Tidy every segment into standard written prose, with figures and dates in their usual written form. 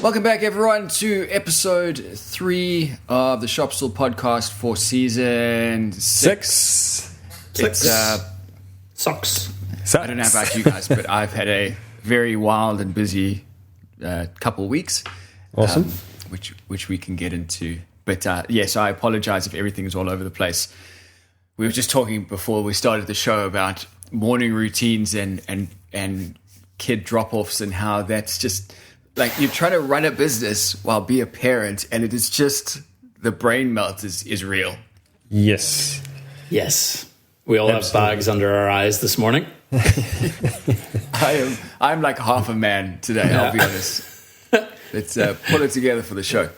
Welcome back, everyone, to episode 3 of the Shop Stool Podcast for season 6. Sucks. I don't know about you guys, but I've had a very wild and busy couple of weeks. Awesome. Which we can get into. But yes, I apologize if everything is all over the place. We were just talking before we started the show about morning routines and kid drop-offs and how that's just like you're trying to run a business while be a parent, and it is just the brain melt is real. Yes. We all have bags under our eyes this morning. I'm like half a man today, I'll be honest. Let's pull it together for the show.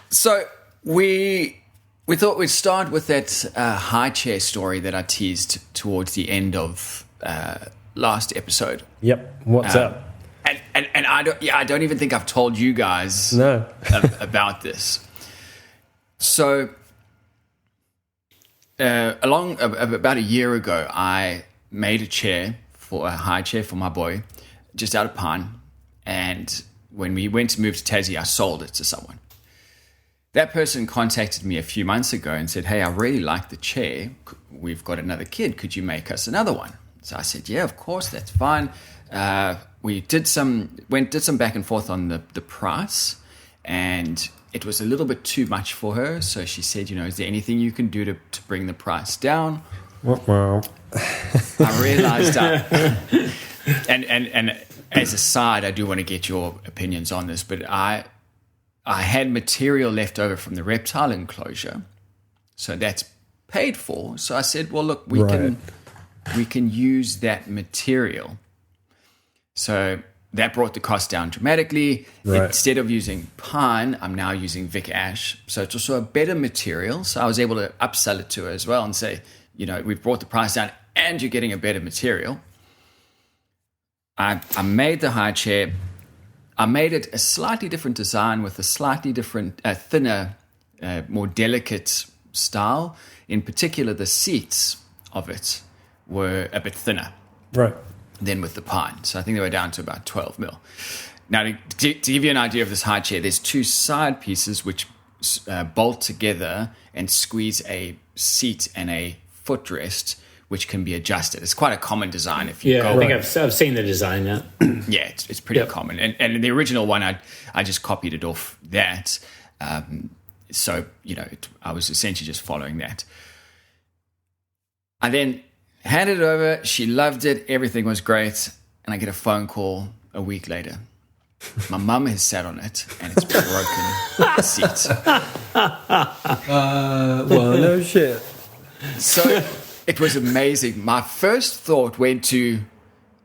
So we thought we'd start with that high chair story that I teased towards the end of last episode. Yep. What's up? And I don't even think I've told you guys about this. So about a year ago, I made a high chair for my boy, just out of pine. And when we went to move to Tassie, I sold it to someone. That person contacted me a few months ago and said, "Hey, I really like the chair. We've got another kid. Could you make us another one?" So I said, "Yeah, of course, that's fine." We did some back and forth on the price, and it was a little bit too much for her. So she said, "Is there anything you can do to bring the price down?" Well. I realized and as a side, I do want to get your opinions on this, but I had material left over from the reptile enclosure, so that's paid for. So I said, "Well, look, we can use that material." So that brought the cost down dramatically. Right. Instead of using pine, I'm now using Vic Ash. So it's also a better material. So I was able to upsell it to her as well and say, we've brought the price down and you're getting a better material. I made the high chair. I made it a slightly different design with a slightly different, thinner, more delicate style. In particular, the seats of it were a bit thinner. Right. Than with the pine. So I think they were down to about 12 mil. Now, to give you an idea of this high chair, there's 2 side pieces which bolt together and squeeze a seat and a footrest, which can be adjusted. It's quite a common design. If you I think I've seen the design. Yeah, it's pretty common. And the original one, I just copied it off that. So I was essentially just following that. I then handed it over. She loved it. Everything was great. And I get a phone call a week later. My mum has sat on it and it's broken the seat. Well, no shit. So it was amazing. My first thought went to,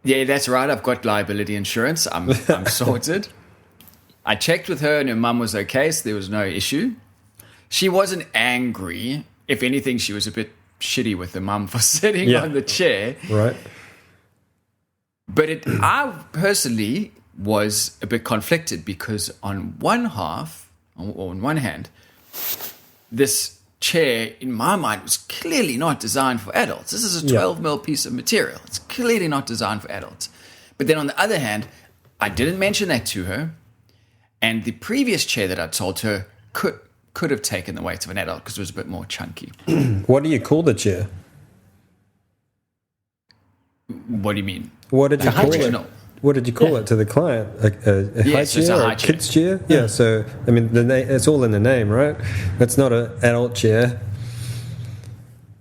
yeah, that's right. I've got liability insurance. I'm sorted. I checked with her and her mum was okay. So there was no issue. She wasn't angry. If anything, she was a bit shitty with the mum for sitting on the chair. Right. But I personally was a bit conflicted because on one hand, this chair, in my mind, was clearly not designed for adults. This is a 12 mil piece of material. It's clearly not designed for adults. But then on the other hand, I didn't mention that to her. And the previous chair that I told her could have taken the weight of an adult because it was a bit more chunky. What do you call the chair? What do you mean? What did you call it? What did you call it to the client? A high chair or a kid's chair? Yeah. So I mean, it's all in the name, right? It's not an adult chair.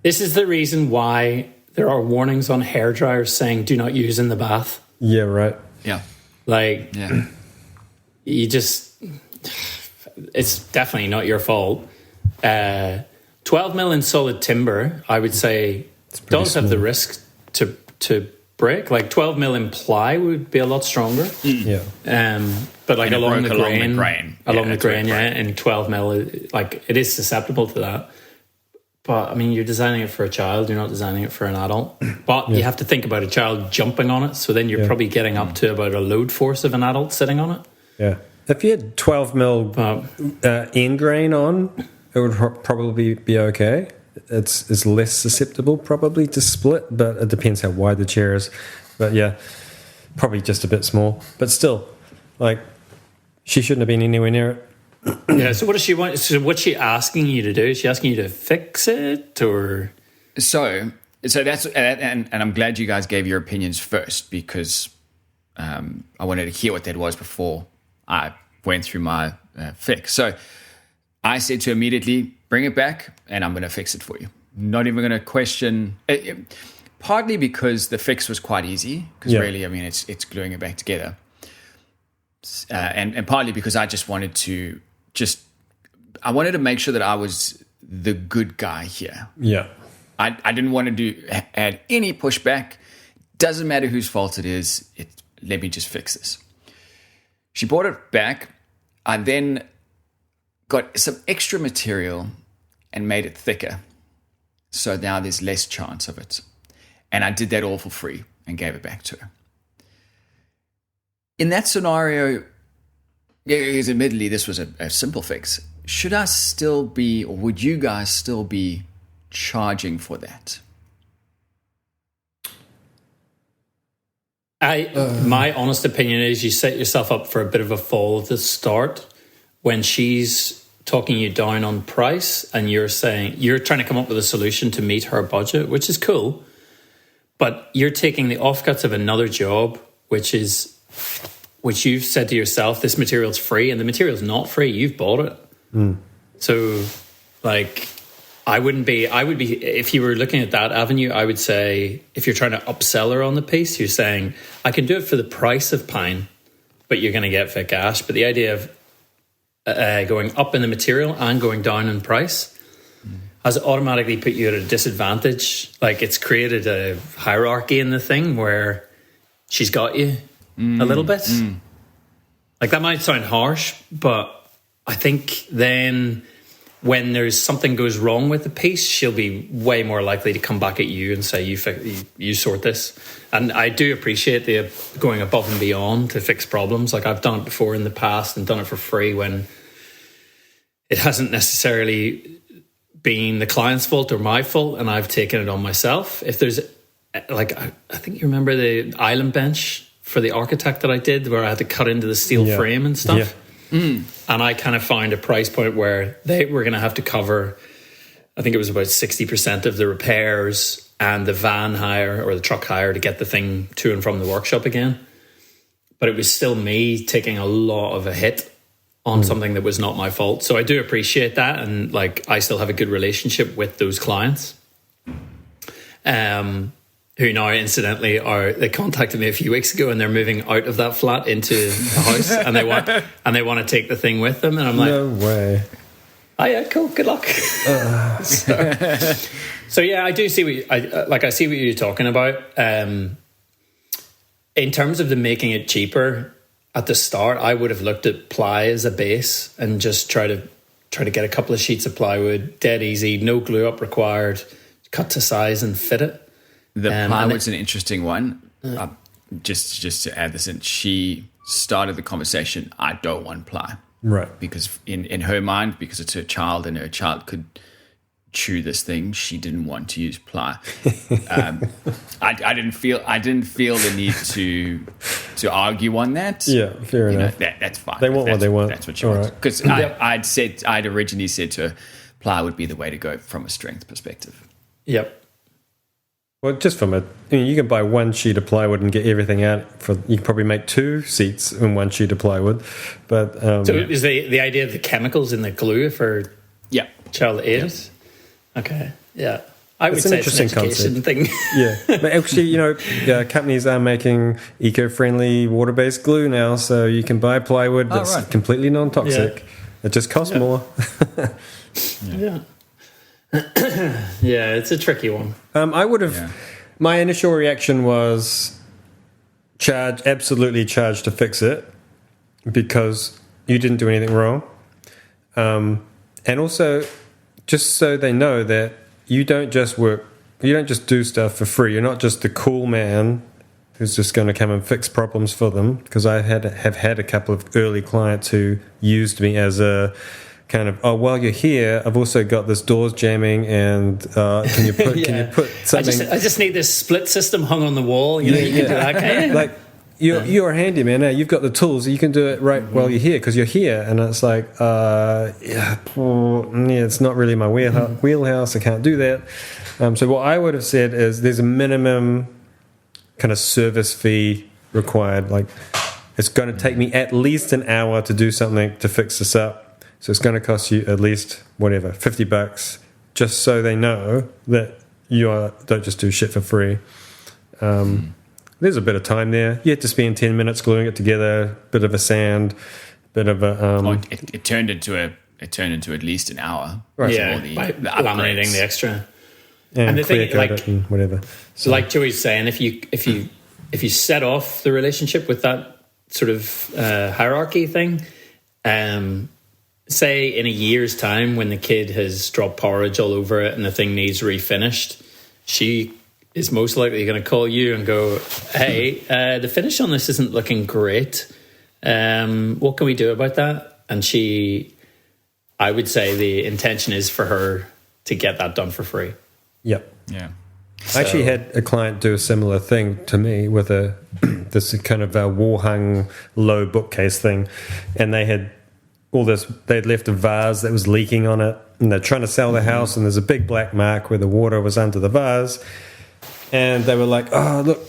This is the reason why there are warnings on hair dryers saying "do not use in the bath." Yeah. Right. Yeah. You just. It's definitely not your fault. 12 mil in solid timber, I would say, does have the risk to break. Like 12 mil in ply would be a lot stronger. Yeah. But like along the grain, yeah, and 12 mil, like it is susceptible to that. But I mean, you're designing it for a child. You're not designing it for an adult. But you have to think about a child jumping on it. So then you're probably getting up to about a load force of an adult sitting on it. Yeah. If you had 12 mil end grain on, it would probably be okay. It's less susceptible probably to split, but it depends how wide the chair is. But yeah, probably just a bit small. But still, Like, she shouldn't have been anywhere near it. Yeah. So what does she want? So what's she asking you to do? Is she asking you to fix it, or? So that's and I'm glad you guys gave your opinions first, because I wanted to hear what that was before I went through my fix. So I said to her immediately, bring it back, and I'm going to fix it for you. Not even going to question. Partly because the fix was quite easy, because really, I mean, it's gluing it back together, and partly because I just wanted to make sure that I was the good guy here. Yeah. I didn't want to add any pushback. Doesn't matter whose fault it is. Let me just fix this. She brought it back. I then got some extra material and made it thicker. So now there's less chance of it. And I did that all for free and gave it back to her. In that scenario, because admittedly this was a simple fix, should I still be, or would you guys still be charging for that? My honest opinion is you set yourself up for a bit of a fall at the start when she's talking you down on price and you're saying you're trying to come up with a solution to meet her budget, which is cool, but you're taking the offcuts of another job, which you've said to yourself, this material's free, and the material's not free. You've bought it. So, like, I would be, if you were looking at that avenue, I would say, if you're trying to upsell her on the piece, you're saying, I can do it for the price of pine, but you're going to get Vic Ash. But the idea of going up in the material and going down in price has automatically put you at a disadvantage. Like, it's created a hierarchy in the thing where she's got you a little bit. Like, that might sound harsh, but I think then when there's something goes wrong with the piece, she'll be way more likely to come back at you and say, you sort this. And I do appreciate the going above and beyond to fix problems. Like, I've done it before in the past and done it for free when it hasn't necessarily been the client's fault or my fault, and I've taken it on myself. If there's, like, I think you remember the island bench for the architect that I did, where I had to cut into the steel frame and stuff. Yeah. And I kind of found a price point where they were going to have to cover, I think it was about 60% of the repairs and the van hire or the truck hire to get the thing to and from the workshop again. But it was still me taking a lot of a hit on something that was not my fault. So I do appreciate that. And, like, I still have a good relationship with those clients. Who now, incidentally, they contacted me a few weeks ago, and they're moving out of that flat into a house, and they want to take the thing with them. And I'm like, no way. Oh yeah, cool. Good luck. So yeah, I do see I see what you're talking about. In terms of the making it cheaper at the start, I would have looked at ply as a base and just try to get a couple of sheets of plywood, dead easy, no glue up required, cut to size and fit it. The plywood's an interesting one. Just to add this in, she started the conversation, I don't want ply. Right. Because in her mind, because it's her child and her child could chew this thing, she didn't want to use ply. I didn't feel the need to argue on that. Yeah, fair enough. That's fine. They want what they want. That's what she wants. Because I'd originally said to her, ply would be the way to go from a strength perspective. Yep. Well, just you can buy one sheet of plywood and get everything out. You can probably make 2 seats in one sheet of plywood. But so is the idea of the chemicals in the glue for child aid? Okay, yeah. I would say it's an education thing. Yeah, but actually, companies are making eco-friendly water-based glue now, so you can buy plywood that's completely non-toxic. Yeah. It just costs more. Yeah. Yeah, it's a tricky one. I would have. My initial reaction was absolutely charge to fix it, because you didn't do anything wrong, and also just so they know that you don't just do stuff for free. You're not just the cool man who's just going to come and fix problems for them. Because I have had a couple of early clients who used me as a kind of, while you're here, I've also got this doors jamming, and can you put something? I just need this split system hung on the wall. You can do that, can you? Like, you're a handyman. Now you've got the tools. You can do it right while you're here because you're here. And it's like, it's not really my wheelhouse. I can't do that. So what I would have said is there's a minimum kind of service fee required. Like it's going to take me at least an hour to do something to fix this up. So it's going to cost you at least whatever, $50, just so they know that don't just do shit for free. There's a bit of time there. You had to spend 10 minutes gluing it together, bit of a sand, bit of a. It turned into at least an hour. Right. Yeah, by laminating the extra. And the thing, like and whatever. So, like Joey's saying, if you set off the relationship with that sort of hierarchy thing, say in a year's time when the kid has dropped porridge all over it and the thing needs refinished, she is most likely going to call you and go, hey, the finish on this isn't looking great. What can we do about that? And I would say the intention is for her to get that done for free. Yep. Yeah. I actually had a client do a similar thing to me with this kind of a wall-hung low bookcase thing, and they had all this. They'd left a vase that was leaking on it, and they're trying to sell the house, and there's a big black mark where the water was under the vase, and they were like, "Oh, look,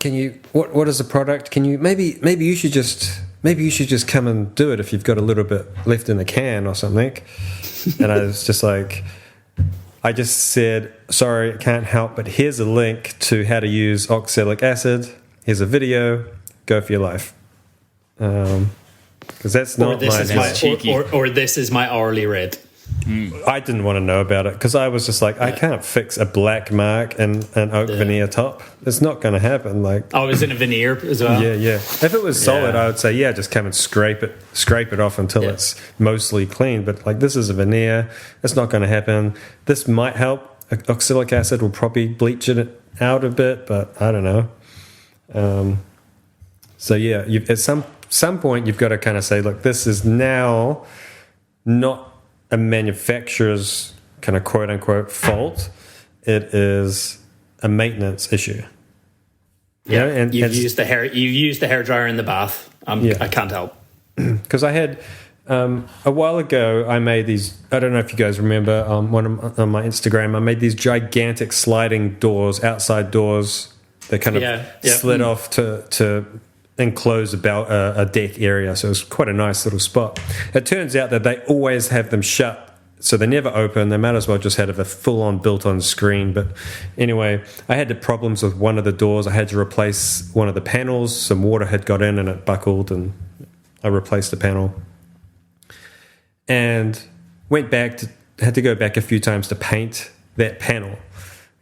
can you? What is the product? Can you maybe you should just come and do it if you've got a little bit left in the can or something." And I was just like. I just said, sorry, I can't help, but here's a link to how to use oxalic acid. Here's a video. Go for your life. Because that's not or this is my hourly rate. I didn't want to know about it because I was just like, I can't fix a black mark and an oak veneer top. It's not going to happen. Like, oh, is it a veneer as well? Yeah. If it was solid, I would say, just come and scrape it off until it's mostly clean. But like, this is a veneer. It's not going to happen. This might help. Oxalic acid will probably bleach it out a bit, but I don't know. So at some point you've got to kind of say, look, this is now not a manufacturer's kind of quote unquote fault. It is a maintenance issue. Yeah, and you've used the hairdryer in the bath. I can't help. Because I had a while ago, I made these. I don't know if you guys remember on my Instagram. I made these gigantic sliding doors, outside doors. They kind of slid off to enclose about a deck area, so it was quite a nice little spot. It turns out that they always have them shut, so they never open. They might as well just have a full-on built-on screen. But anyway, I had the problems with one of the doors. I had to replace one of the panels. Some water had got in and it buckled, and I replaced the panel. And had to go back a few times to paint that panel.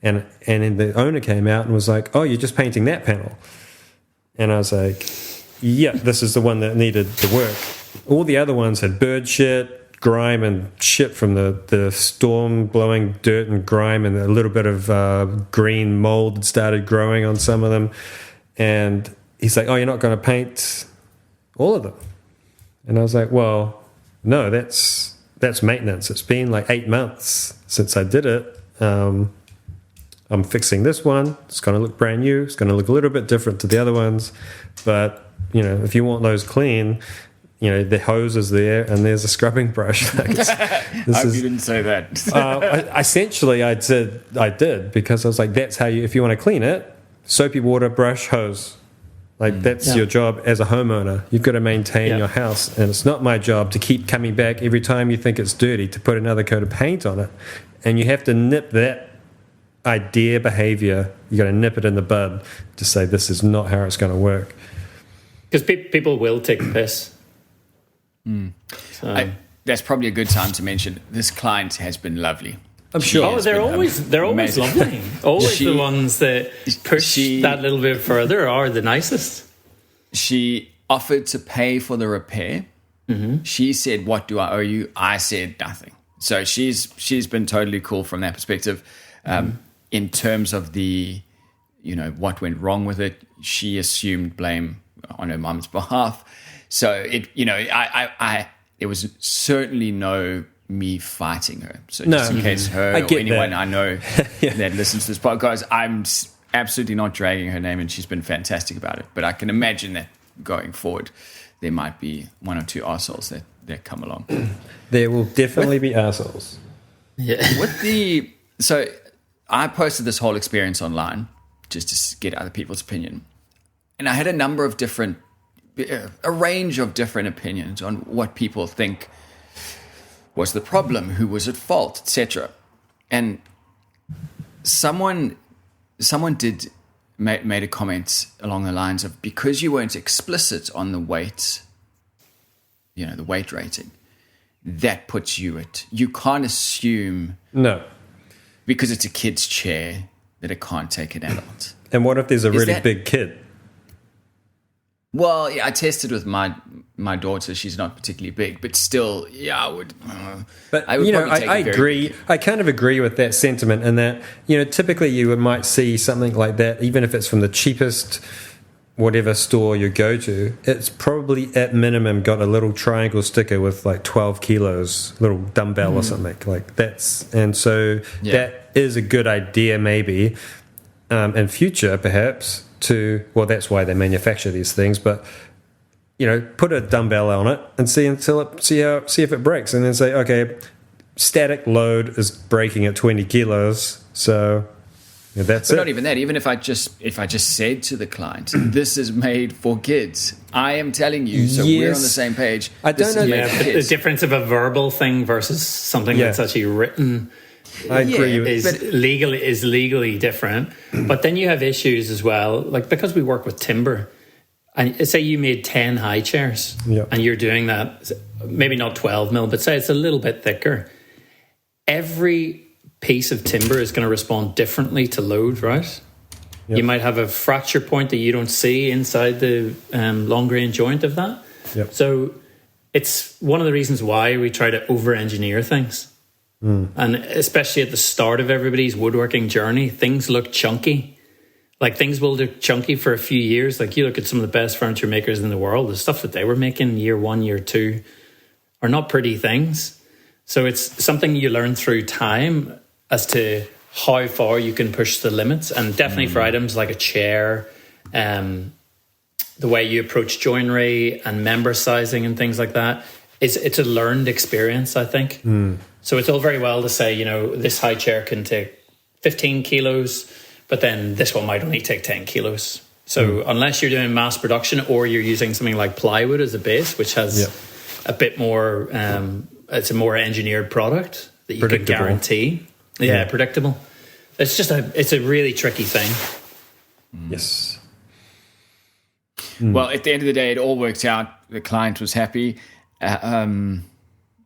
And then the owner came out and was like, "Oh, you're just painting that panel?" And I was like, yeah, this is the one that needed the work. All the other ones had bird shit, grime, and shit from the storm blowing dirt and grime, and a little bit of green mold had started growing on some of them. And he's like, "Oh, you're not going to paint all of them?" And I was like, "Well, no, that's maintenance. It's been like 8 months since I did it. I'm fixing this one. It's going to look brand new. It's going to look a little bit different to the other ones. But, if you want those clean, the hose is there and there's a scrubbing brush." I hope you didn't say that. Essentially, I did because I was like, that's how if you want to clean it, soapy water, brush, hose. Like, that's your job as a homeowner. You've got to maintain your house. And it's not my job to keep coming back every time you think it's dirty to put another coat of paint on it. And you have to nip that behavior. You got to nip it in the bud to say this is not how it's going to work, because people will take the piss. That's probably a good time to mention this client has been lovely. I'm sure. They're always lovely. Always the ones that push that little bit further are the nicest. She offered to pay for the repair. Mm-hmm. She said, "What do I owe you?" I said nothing. So she's been totally cool from that perspective. In terms of the, what went wrong with it, she assumed blame on her mum's behalf. So there was certainly no me fighting her. So just in case her or anyone I know that listens to this podcast, absolutely not dragging her name, and she's been fantastic about it. But I can imagine that going forward, there might be one or two arseholes that come along. There will definitely be assholes. Yeah. So I posted this whole experience online just to get other people's opinion. And I had a range of different opinions on what people think was the problem, who was at fault, etc. And someone made a comment along the lines of, because you weren't explicit on the weight, the weight rating, that puts you can't assume. No. Because it's a kid's chair that it can't take an adult. And what if there's a really big kid? Well, yeah, I tested with my daughter. She's not particularly big, but still, yeah, I would. But I would I agree. I kind of agree with that sentiment, in that typically you might see something like that, even if it's from the cheapest whatever store you go to. It's probably at minimum got a little triangle sticker with like 12 kilos, little dumbbell or something like that's. And so that is a good idea, maybe in future, perhaps. That's why they manufacture these things, but put a dumbbell on it and see if it breaks, and then say, okay, static load is breaking at 20 kilos, so that's it. But not even that. Even if I just said to the client, "This is made for kids," I am telling you, so we're on the same page. I don't know. The difference of a verbal thing versus something that's actually written. I agree. Is legally different, but then you have issues as well. Like, because we work with timber, and say you made 10 high chairs, and you're doing that, maybe not 12 mil, but say it's a little bit thicker. Every piece of timber is going to respond differently to load, right? Yep. You might have a fracture point that you don't see inside the long grain joint of that. Yep. So it's one of the reasons why we try to over-engineer things. And especially at the start of everybody's woodworking journey, things look chunky. Like, things will look chunky for a few years. Like, you look at some of the best furniture makers in the world, the stuff that they were making year 1, year 2 are not pretty things. So it's something you learn through time as to how far you can push the limits. And definitely for items like a chair, the way you approach joinery and member sizing and things like that, it's a learned experience, I think. So it's all very well to say, this high chair can take 15 kilos, but then this one might only take 10 kilos. So unless you're doing mass production, or you're using something like plywood as a base, which has a bit more, it's a more engineered product that you can guarantee. Yeah, predictable. It's a really tricky thing. Yes. Well, at the end of the day, it all worked out. The client was happy.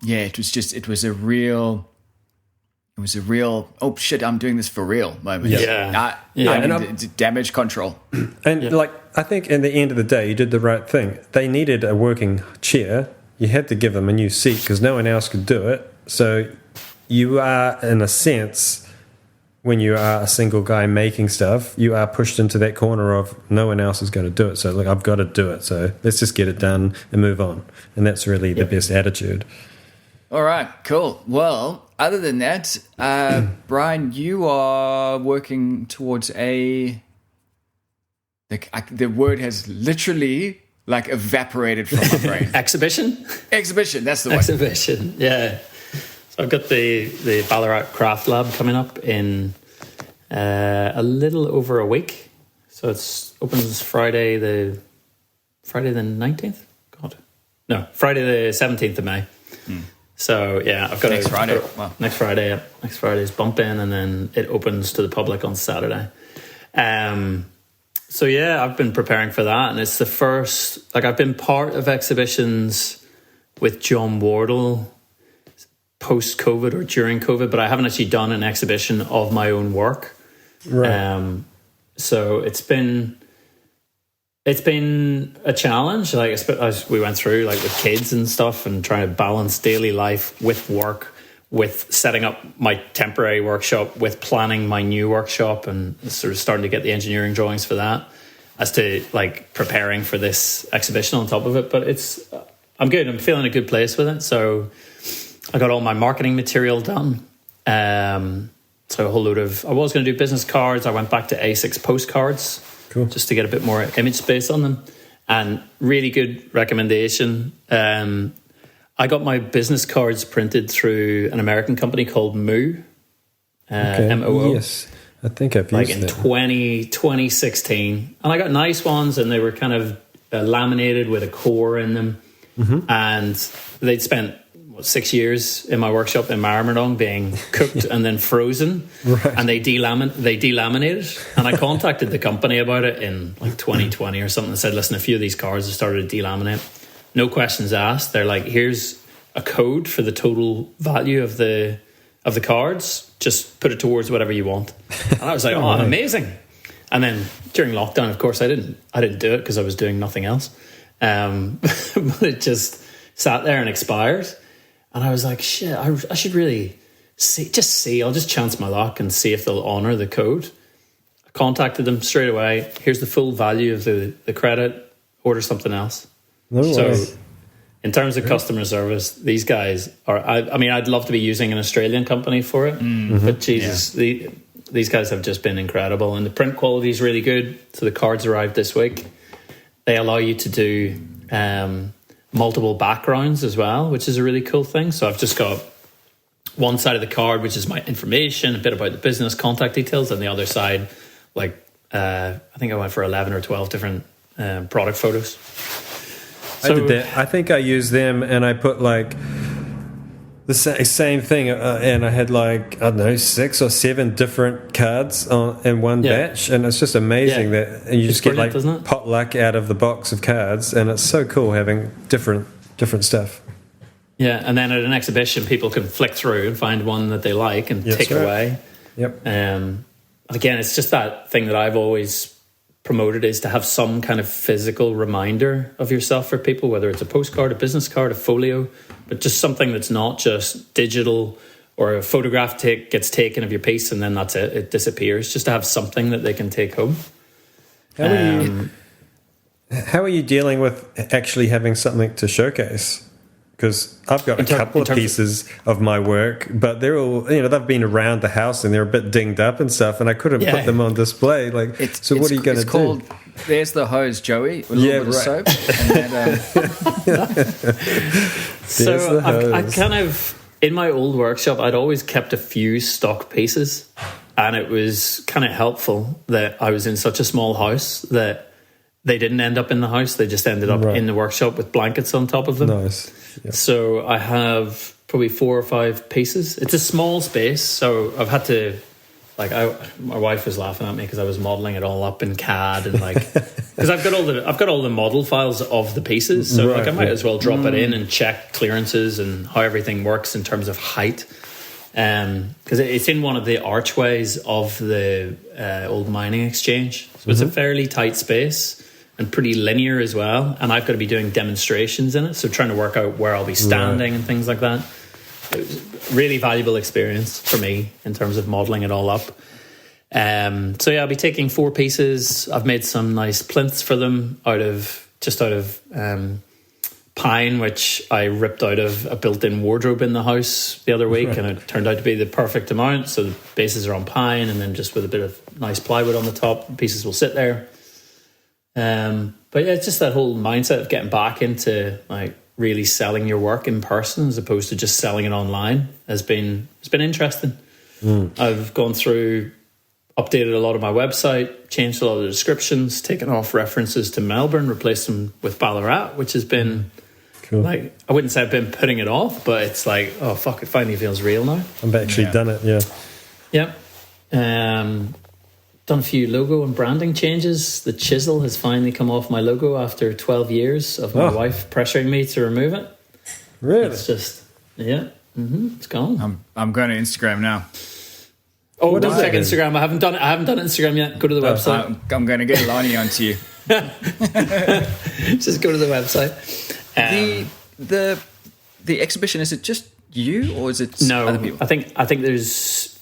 It was a real, oh shit, I'm doing this for real moment. And damage control. And I think in the end of the day, you did the right thing. They needed a working chair. You had to give them a new seat because no one else could do it. So you are, in a sense, when you are a single guy making stuff, you are pushed into that corner of no one else is going to do it. So look, I've got to do it. So let's just get it done and move on. And that's really the best attitude. All right, cool. Well, other than that, Bryan, you are working towards the word has literally evaporated from my brain. Exhibition, that's the one. Exhibition, yeah. So I've got the Ballarat Craft Lab coming up in a little over a week. So it opens Friday the 19th? Friday the 17th of May. So yeah, I've got next Friday. Wow. Next Friday. Next Friday's bump in, and then it opens to the public on Saturday. So yeah, I've been preparing for that, and it's the first. I've been part of exhibitions with John Wardle post-COVID or during COVID, but I haven't actually done an exhibition of my own work. Right. So it's been a challenge, as we went through, with kids and stuff, and trying to balance daily life with work, with setting up my temporary workshop, with planning my new workshop, and sort of starting to get the engineering drawings for that, as to preparing for this exhibition on top of it. But I'm good. I'm feeling a good place with it. So I got all my marketing material done. So a whole load of, I was going to do business cards. I went back to A6 postcards just to get a bit more image space on them. And really good recommendation. I got my business cards printed through an American company called Moo. MOO. Yes, I think I've used in 2016. And I got nice ones, and they were kind of laminated with a core in them. And they'd spent 6 years in my workshop in Marmordown being cooked and then frozen, and they delaminated. And I contacted the company about it in like 2020 or something and said, listen, a few of these cards have started to delaminate. No questions asked. They're like, here's a code for the total value of the cards. Just put it towards whatever you want. And I was like, oh, amazing. And then during lockdown, of course, I didn't do it because I was doing nothing else. But it just sat there and expired. And I was like, shit, I should really see. I'll just chance my luck and see if they'll honour the code. I contacted them straight away. Here's the full value of the credit. Order something else. In terms of customer service, these guys are, I mean, I'd love to be using an Australian company for it. But Jesus, these guys have just been incredible. And the print quality is really good. So the cards arrived this week. They allow you to do multiple backgrounds as well, which is a really cool thing. So I've just got one side of the card, which is my information, a bit about the business, contact details, and the other side, like I think I went for 11 or 12 different product photos. I did that. I think I used them, and I put like the same thing, and I had like, I don't know, 6 or 7 different cards in one batch, and it's just amazing that you just get like potluck out of the box of cards, and it's so cool having different stuff. Yeah, and then at an exhibition, people can flick through and find one that they like and take away. Yep. Again, it's just that thing that I've always promoted, is to have some kind of physical reminder of yourself for people, whether it's a postcard, a business card, a folio, but just something that's not just digital, or a photograph gets taken of your piece and then that's it disappears. Just to have something that they can take home. How are you dealing with actually having something to showcase? Because I've got a couple of pieces of my work, but they're all, they've been around the house and they're a bit dinged up and stuff, and I couldn't put them on display. Like, so what are you going to do? Called, there's the hose, Joey, with a little bit of soap. So I kind of, in my old workshop, I'd always kept a few stock pieces, and it was kind of helpful that I was in such a small house that they didn't end up in the house. They just ended up in the workshop with blankets on top of them. Nice. Yep. So I have probably 4 or 5 pieces. It's a small space, so I've had to, like, my wife was laughing at me because I was modelling it all up in CAD and like, because I've got all the model files of the pieces, so like I might as well drop it in and check clearances and how everything works in terms of height. Because it's in one of the archways of the old mining exchange, so it's a fairly tight space and pretty linear as well, and I've got to be doing demonstrations in it, so trying to work out where I'll be standing and things like that. It was a really valuable experience for me in terms of modelling it all up. So yeah, I'll be taking 4 pieces. I've made some nice plinths for them out of pine, which I ripped out of a built-in wardrobe in the house the other week, and it turned out to be the perfect amount. So the bases are on pine, and then just with a bit of nice plywood on the top, the pieces will sit there. But yeah, it's just that whole mindset of getting back into like really selling your work in person as opposed to just selling it online it's been interesting. I've gone through, updated a lot of my website, changed a lot of the descriptions, taken off references to Melbourne, replaced them with Ballarat, which has been cool. Like, I wouldn't say I've been putting it off, but it's like, oh fuck, it finally feels real now. I've actually done it. Yep. Done a few logo and branding changes. The chisel has finally come off my logo after 12 years of my wife pressuring me to remove it. Really? It's just, it's gone. I'm going to Instagram now. Oh, don't check Instagram. I haven't done Instagram yet. Go to the website. I'm going to get Lonnie onto you. Just go to the website. The exhibition, is it just you, or is it other people? I think there's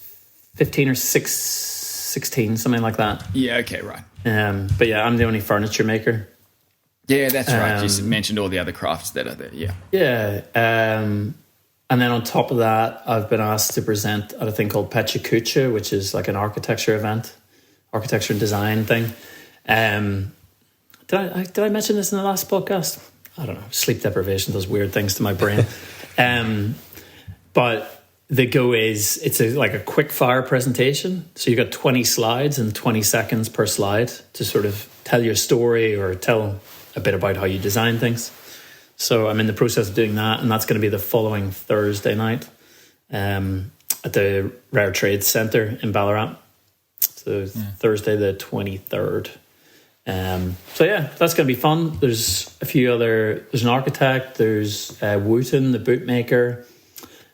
15 or 16, something like that. Yeah, okay, right. But yeah, I'm the only furniture maker. Yeah, that's right. You mentioned all the other crafts that are there. Yeah. Yeah. And then on top of that, I've been asked to present at a thing called Pecha, which is like an architecture event, architecture and design thing. Did I mention this in the last podcast? I don't know. Sleep deprivation does weird things to my brain. But the go is it's like a quick fire presentation. So you've got 20 slides and 20 seconds per slide to sort of tell your story or tell a bit about how you design things. So I'm in the process of doing that, and that's going to be the following Thursday night at the Rare Trades Centre in Ballarat. So Thursday the 23rd. So yeah, that's going to be fun. There's a few other. There's an architect. There's Wooten, the bootmaker.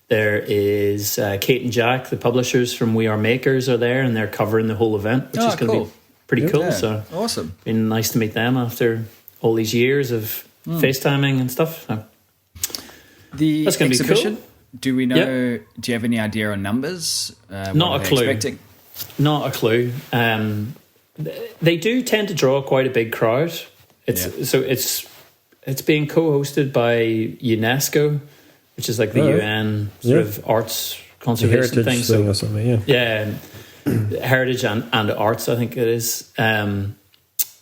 There is Kate and Jack, the publishers from We Are Makers, are there, and they're covering the whole event, which is going to be pretty cool. Yeah. So Awesome. Been nice to meet them after all these years of FaceTiming and stuff. So The that's going to be exhibition, cool. do we know? Yep. Do you have any idea on numbers? Not a clue. Expecting? Not a clue. They do tend to draw quite a big crowd. So it's being co-hosted by UNESCO, which is like the UN sort of arts conservation thing. So, or something, Heritage and arts, I think it is.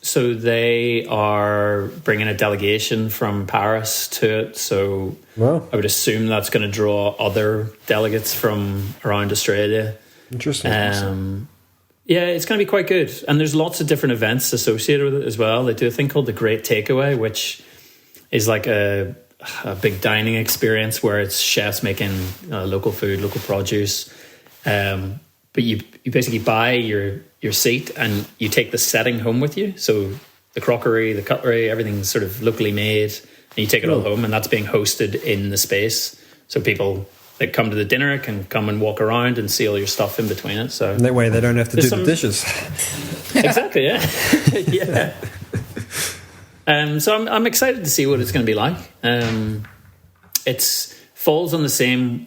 So they are bringing a delegation from Paris to it. So I would assume that's going to draw other delegates from around Australia. Interesting. Yeah, it's going to be quite good. And there's lots of different events associated with it as well. They do a thing called the Great Takeaway, which is like a big dining experience where it's chefs making local food, local produce. But you basically buy your seat and you take the setting home with you. So the crockery, the cutlery, everything's sort of locally made, and you take it all home, and that's being hosted in the space. So people that come to the dinner can come and walk around and see all your stuff in between it. So and that way they don't have to do the dishes. Exactly, yeah. Yeah. So I'm excited to see what it's going to be like. It falls on the same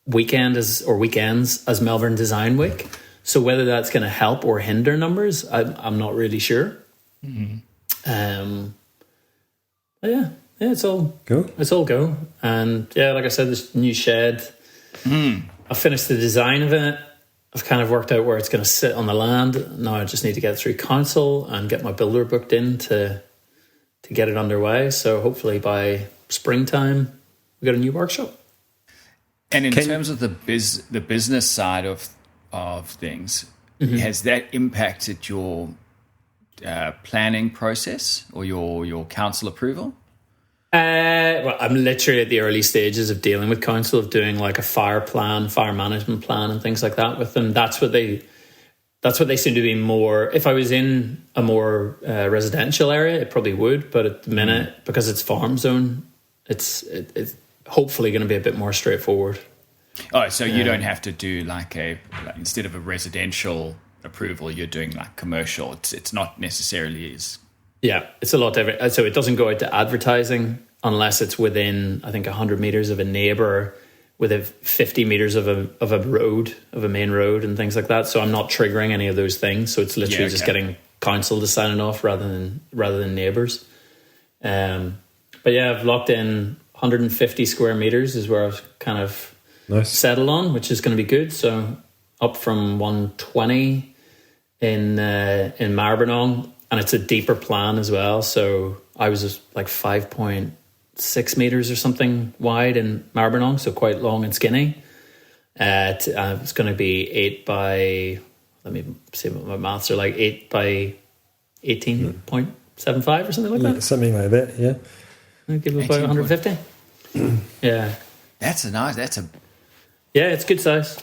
weekends as Melbourne Design Week. So whether that's going to help or hinder numbers, I'm not really sure. But it's all go. It's all go. And yeah, like I said, this new shed. I finished the design of it. I've kind of worked out where it's going to sit on the land. Now I just need to get through council and get my builder booked in to get it underway. So hopefully by springtime, we've got a new workshop. And in terms of the business side of things, has that impacted your planning process or your council approval? Well, I'm literally at the early stages of dealing with council, of doing like a fire management plan and things like that with them. That's what they seem to be more. If I was in a more residential area, it probably would. But at the minute, because it's farm zone, it's hopefully going to be a bit more straightforward. Oh, so you don't have to do like instead of a residential approval, you're doing like commercial. It's not necessarily as... Yeah, it's a lot different. So it doesn't go out to advertising unless it's within, I think, 100 meters of a neighbor, within 50 meters of a road, of a main road and things like that. So I'm not triggering any of those things. So it's literally just getting council to sign it off rather than neighbors. But yeah, I've locked in 150 square meters is where I've kind of settled on, which is going to be good. So up from 120 in Maribyrnong. And it's a deeper plan as well. So I was just like 5.6 meters or something wide in Maribyrnong, so quite long and skinny. It's going to be 8 by, let me see what my maths are like, 8 by 18.75 or something like that. Something like that, yeah. I'll give it about 150. Yeah. Yeah, it's good size.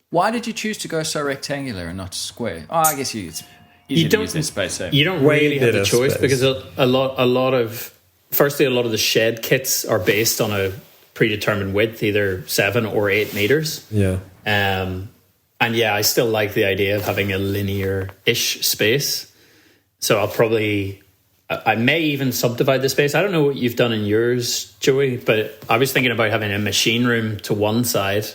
Why did you choose to go so rectangular and not square? Oh, I guess you don't use this space. You don't really have the choice because a lot of the shed kits are based on a predetermined width, either 7 or 8 meters. Yeah. And yeah, I still like the idea of having a linear-ish space. So I may even subdivide the space. I don't know what you've done in yours, Joey, but I was thinking about having a machine room to one side,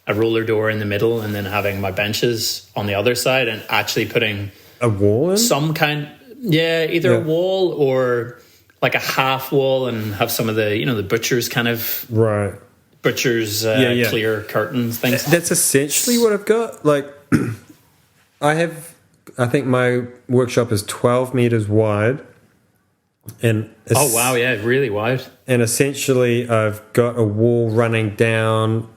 a roller door in the middle, and then having my benches on the other side, and actually putting a wall in? Some kind, either a wall or like a half wall, and have some of the, the butchers kind of butcher's clear curtains things. That's essentially what I've got. Like, I think my workshop is 12 meters wide. And oh, wow, yeah, really wide. And essentially, I've got a wall running down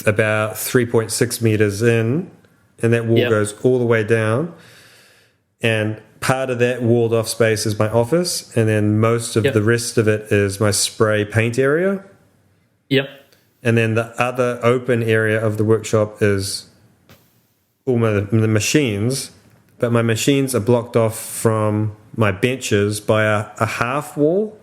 about 3.6 meters in, and that wall goes all the way down. And part of that walled off space is my office, and then most of the rest of it is my spray paint area. Yep. And then the other open area of the workshop is all the machines, but my machines are blocked off from my benches by a half wall.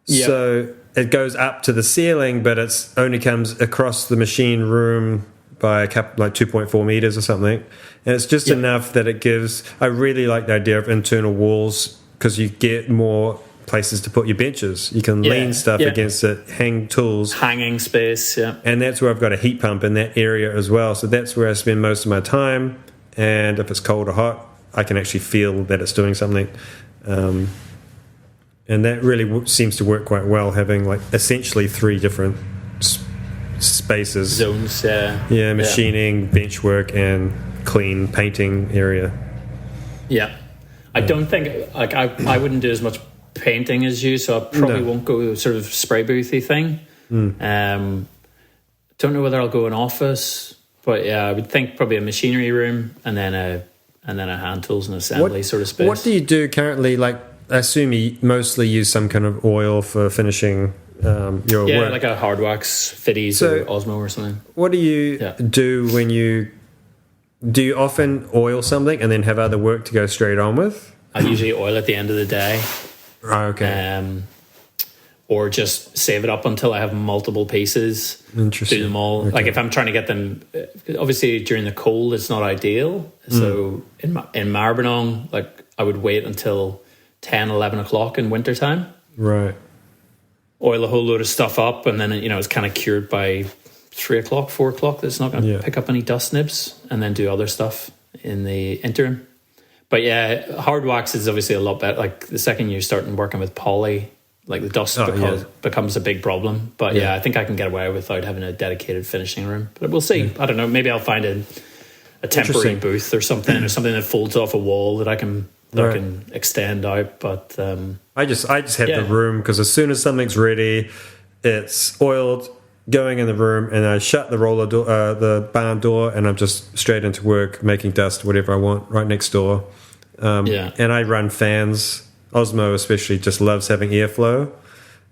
Yep. So it goes up to the ceiling, but it's only comes across the machine room by a couple, like 2.4 meters or something. And it's just enough that it gives, I really like the idea of internal walls because you get more places to put your benches. You can lean stuff against it, hang tools. Hanging space, yeah. And that's where I've got a heat pump in that area as well. So that's where I spend most of my time. And if it's cold or hot, I can actually feel that it's doing something. And that really seems to work quite well, having like essentially 3 different spaces. Zones, yeah, machining, bench work, and clean painting area. Yeah. I don't think, like, I wouldn't do as much painting as you, so I probably won't go sort of spray boothy thing. Don't know whether I'll go an office, but yeah, I would think probably a machinery room and then a hand tools and assembly sort of space. What do you do currently? Like, I assume you mostly use some kind of oil for finishing your work. Yeah, like a hard wax Fitties or Osmo or something. What do you do when do you often oil something and then have other work to go straight on with? I usually oil at the end of the day. Okay. Or just save it up until I have multiple pieces. Interesting. Do them all. Okay. Like if I'm trying to get them, obviously during the cold, it's not ideal. So in Maribyrnong, like I would wait until 10, 11 o'clock in wintertime. Right. Oil a whole load of stuff up, and then, it's kind of cured by 3 o'clock, 4 o'clock. That's not going to pick up any dust nibs, and then do other stuff in the interim. But yeah, hard wax is obviously a lot better. Like the second you start working with poly, like the dust becomes a big problem. But yeah, I think I can get away without having a dedicated finishing room. But we'll see. I don't know. Maybe I'll find a temporary booth or something that folds off a wall that I can extend out. But I just have the room because as soon as something's ready, it's oiled, going in the room, and I shut the roller door, the barn door, and I'm just straight into work, making dust, whatever I want, right next door. And I run fans. Osmo especially just loves having airflow,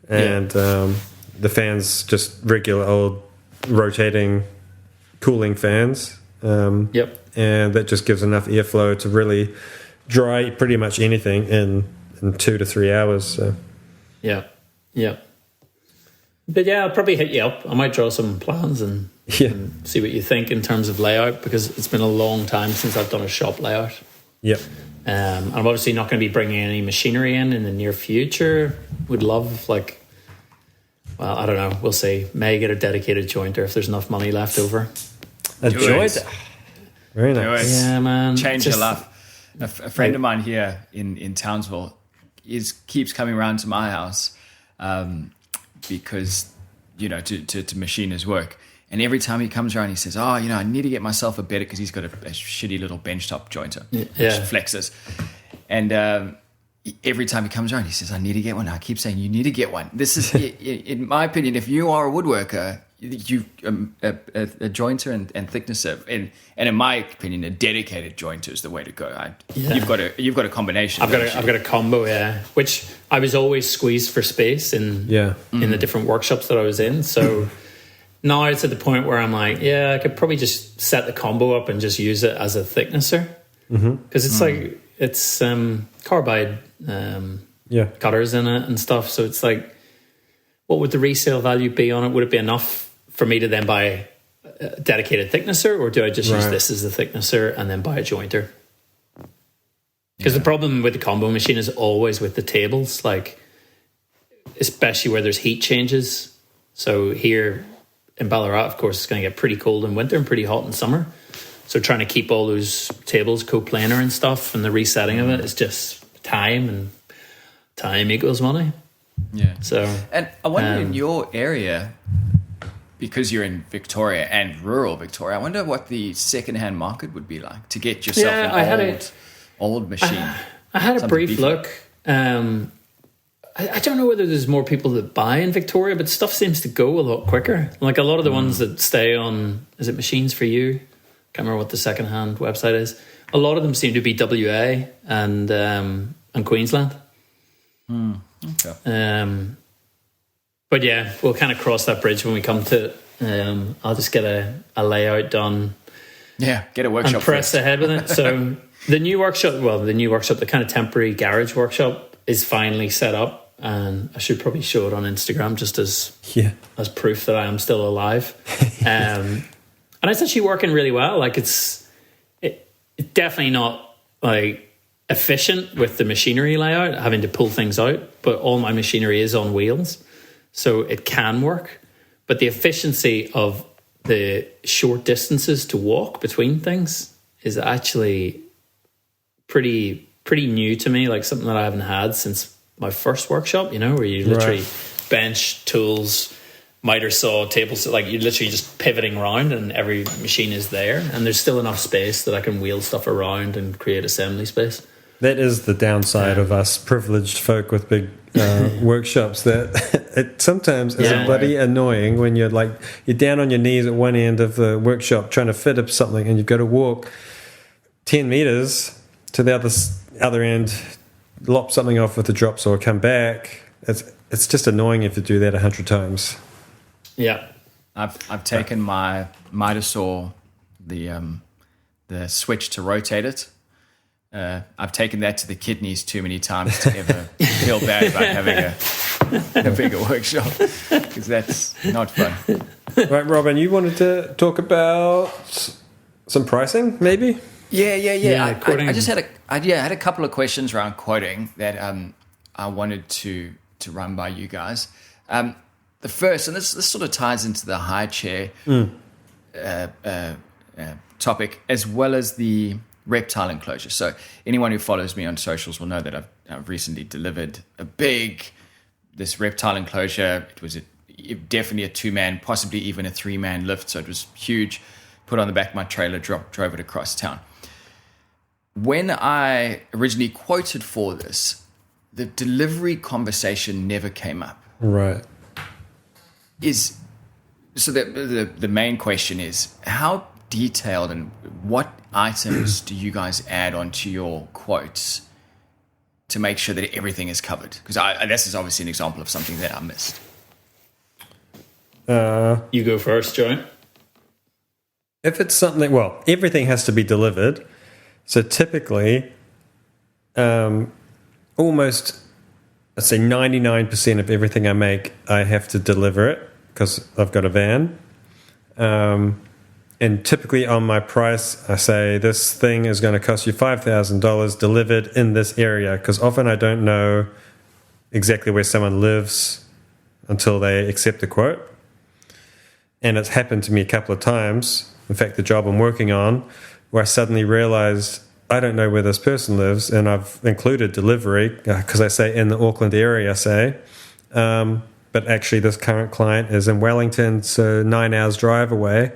and the fans just regular old rotating cooling fans. And that just gives enough airflow to really dry pretty much anything in 2 to 3 hours. So. Yeah. But yeah, I'll probably hit you up. I might draw some plans and see what you think in terms of layout, because it's been a long time since I've done a shop layout. Yep. I'm obviously not going to be bringing any machinery in the near future. Would love, I don't know. We'll see. May get a dedicated jointer if there's enough money left over. A jointer? Very nice. Yeah, man. Change your life. A friend of mine here in Townsville keeps coming around to my house because, to machine his work. And every time he comes around, he says, I need to get myself a better, because he's got a shitty little benchtop jointer, which flexes. And every time he comes around, he says, I need to get one. I keep saying, you need to get one. This is, in my opinion, if you are a woodworker, you a jointer and thicknesser, and in my opinion, a dedicated jointer is the way to go. You've got a combination. I've got a combo, which I was always squeezed for space in the different workshops that I was in. So now it's at the point where I'm like, I could probably just set the combo up and just use it as a thicknesser, because it's like it's carbide cutters in it and stuff. So it's like, what would the resale value be on it? Would it be enough for me to then buy a dedicated thicknesser, or do I just use this as the thicknesser and then buy a jointer? Because the problem with the combo machine is always with the tables, like especially where there's heat changes. So here in Ballarat, of course, it's going to get pretty cold in winter and pretty hot in summer. So trying to keep all those tables coplanar and stuff, and the resetting of it is just time, and time equals money. Yeah. So, and I wonder in your area, because you're in Victoria and rural Victoria, I wonder what the second-hand market would be like to get yourself an old machine. I had a brief look. I don't know whether there's more people that buy in Victoria, but stuff seems to go a lot quicker. Like a lot of the ones that stay on, is it Machines for You? Can't remember what the second-hand website is. A lot of them seem to be WA and Queensland. Okay. But yeah, we'll kind of cross that bridge when we come to it. I'll just get a layout done. Yeah, get a workshop and press ahead with it. So the new workshop, the kind of temporary garage workshop is finally set up, and I should probably show it on Instagram just as proof that I am still alive. And it's actually working really well. Like it's definitely not like efficient with the machinery layout, having to pull things out, but all my machinery is on wheels. So it can work, but the efficiency of the short distances to walk between things is actually pretty new to me, like something that I haven't had since my first workshop, where you literally bench, tools, miter saw, tables, like you're literally just pivoting around and every machine is there, and there's still enough space that I can wheel stuff around and create assembly space. That is the downside of us privileged folk with big workshops, that it sometimes is bloody annoying when you're down on your knees at one end of the workshop trying to fit up something, and you've got to walk 10 meters to the other end, lop something off with the drop saw, come back. It's just annoying if you do that 100 times. Yeah, I've taken my miter saw, the switch to rotate it. I've taken that to the kidneys too many times to ever feel bad about having a bigger workshop, because that's not fun. Right, Robin, you wanted to talk about some pricing, maybe? Yeah. I just had a couple of questions around quoting that I wanted to run by you guys. The first, and this sort of ties into the high chair topic, as well as the reptile enclosure. So anyone who follows me on socials will know that I've recently delivered this reptile enclosure. It was definitely a 2-man, possibly even a 3-man lift. So it was huge. Put on the back of my trailer, drove it across town. When I originally quoted for this, the delivery conversation never came up. Right. So the main question is, how detailed and what items do you guys add onto your quotes to make sure that everything is covered? Because this is obviously an example of something that I missed. You go first, Joe. If it's something, everything has to be delivered. So typically, almost, let's say 99% of everything I make, I have to deliver it because I've got a van. And typically on my price, I say this thing is going to cost you $5,000 delivered in this area, because often I don't know exactly where someone lives until they accept the quote. And it's happened to me a couple of times. In fact, the job I'm working on, where I suddenly realized I don't know where this person lives, and I've included delivery because I say in the Auckland area, but actually this current client is in Wellington, so 9 hours drive away.